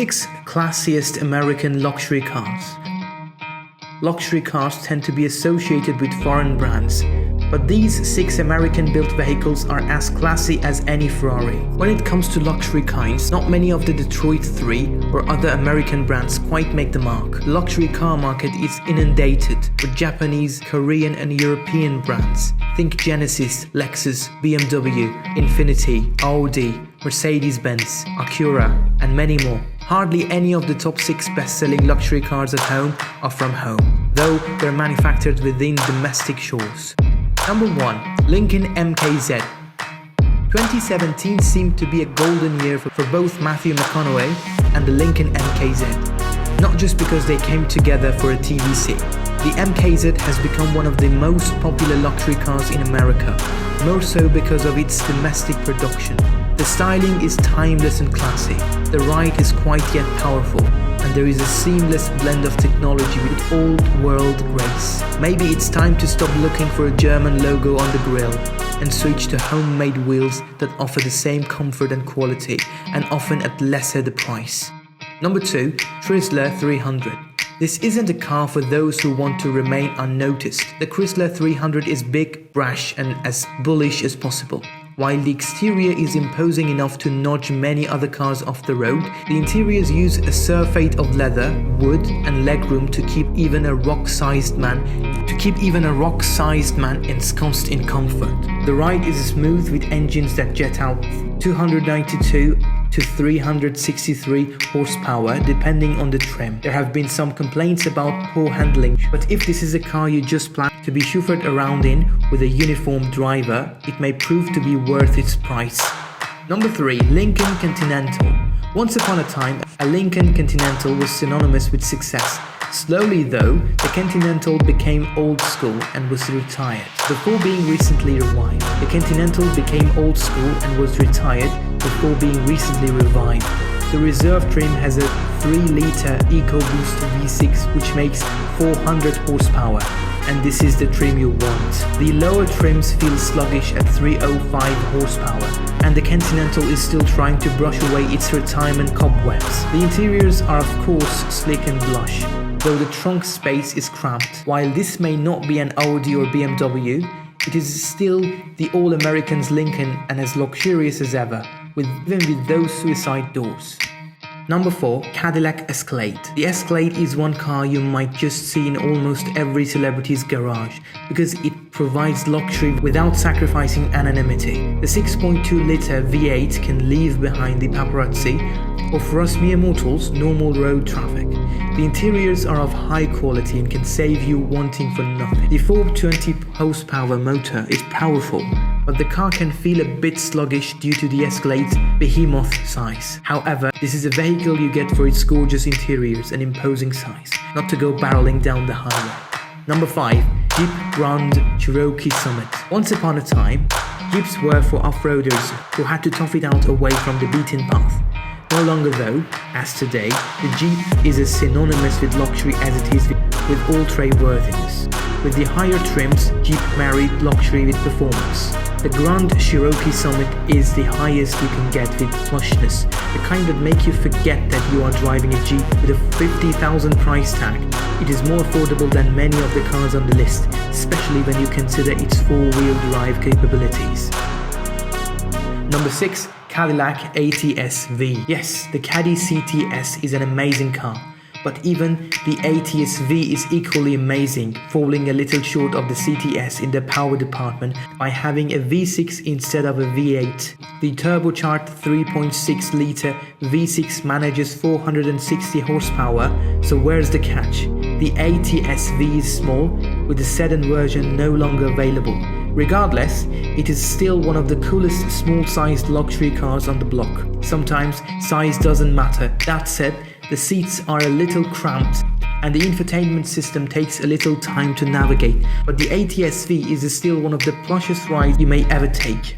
6 classiest American luxury cars. Luxury cars tend to be associated with foreign brands, but these 6 American-built vehicles are as classy as any Ferrari. When it comes to luxury kinds, not many of the Detroit 3 or other American brands quite make the mark. The luxury car market is inundated with Japanese, Korean and European brands. Think Genesis, Lexus, BMW, Infiniti, Audi, Mercedes-Benz, Acura and many more. Hardly any of the top 6 best-selling luxury cars at home are from home, though they're manufactured within domestic shores. Number 1. Lincoln MKZ. 2017 seemed to be a golden year for both Matthew McConaughey and the Lincoln MKZ. Not just because they came together for a TVC. The MKZ has become one of the most popular luxury cars in America, more so because of its domestic production. The styling is timeless and classy, the ride is quite yet powerful, and there is a seamless blend of technology with old-world grace. Maybe it's time to stop looking for a German logo on the grille and switch to homemade wheels that offer the same comfort and quality, and often at lesser the price. Number 2. Chrysler 300. This isn't a car for those who want to remain unnoticed. The Chrysler 300 is big, brash and as bullish as possible. While the exterior is imposing enough to nudge many other cars off the road, the interiors use a surfeit of leather, wood and legroom to keep even a rock-sized man ensconced in comfort. The ride is smooth with engines that jet out 292 to 363 horsepower depending on the trim. There have been some complaints about poor handling, but if this is a car you just plan to be chauffeured around in with a uniformed driver, it may prove to be worth its price. Number 3. Lincoln Continental. Once upon a time, a Lincoln Continental was synonymous with success. Slowly though, the Continental became old school and was retired, before being recently revived. The Continental became old school and was retired before being recently revived. The reserve trim has a 3-liter EcoBoost V6 which makes 400 horsepower, and this is the trim you want. The lower trims feel sluggish at 305 horsepower, and the Continental is still trying to brush away its retirement cobwebs. The interiors are of course slick and lush, though the trunk space is cramped. While this may not be an Audi or BMW, it is still the all-American's Lincoln and as luxurious as ever, even with those suicide doors. Number 4. Cadillac Escalade. The Escalade is one car you might just see in almost every celebrity's garage because it provides luxury without sacrificing anonymity. The 6.2-liter V8 can leave behind the paparazzi, or for us mere mortals, normal road traffic. The interiors are of high quality and can save you wanting for nothing. The 420 horsepower motor is powerful, but the car can feel a bit sluggish due to the Escalade's behemoth size. However, this is a vehicle you get for its gorgeous interiors and imposing size, not to go barreling down the highway. Number 5. Jeep Grand Cherokee Summit. Once upon a time, Jeeps were for off-roaders who had to tough it out away from the beaten path. No longer though, as today, the Jeep is as synonymous with luxury as it is with all-trade-worthiness. With the higher trims, Jeep married luxury with performance. The Grand Cherokee Summit is the highest you can get with plushness, the kind that make you forget that you are driving a Jeep with a $50,000 price tag. It is more affordable than many of the cars on the list, especially when you consider its 4-wheel drive capabilities. Number 6. Cadillac ATSV. Yes, the Caddy CTS is an amazing car, but even the ATSV is equally amazing, falling a little short of the CTS in the power department by having a V6 instead of a V8. The turbocharged 3.6-liter V6 manages 460 horsepower, so where's the catch? The ATSV is small, with the sedan version no longer available. Regardless, it is still one of the coolest small-sized luxury cars on the block. Sometimes size doesn't matter. That said, the seats are a little cramped and the infotainment system takes a little time to navigate, but the ATSV is still one of the plushest rides you may ever take.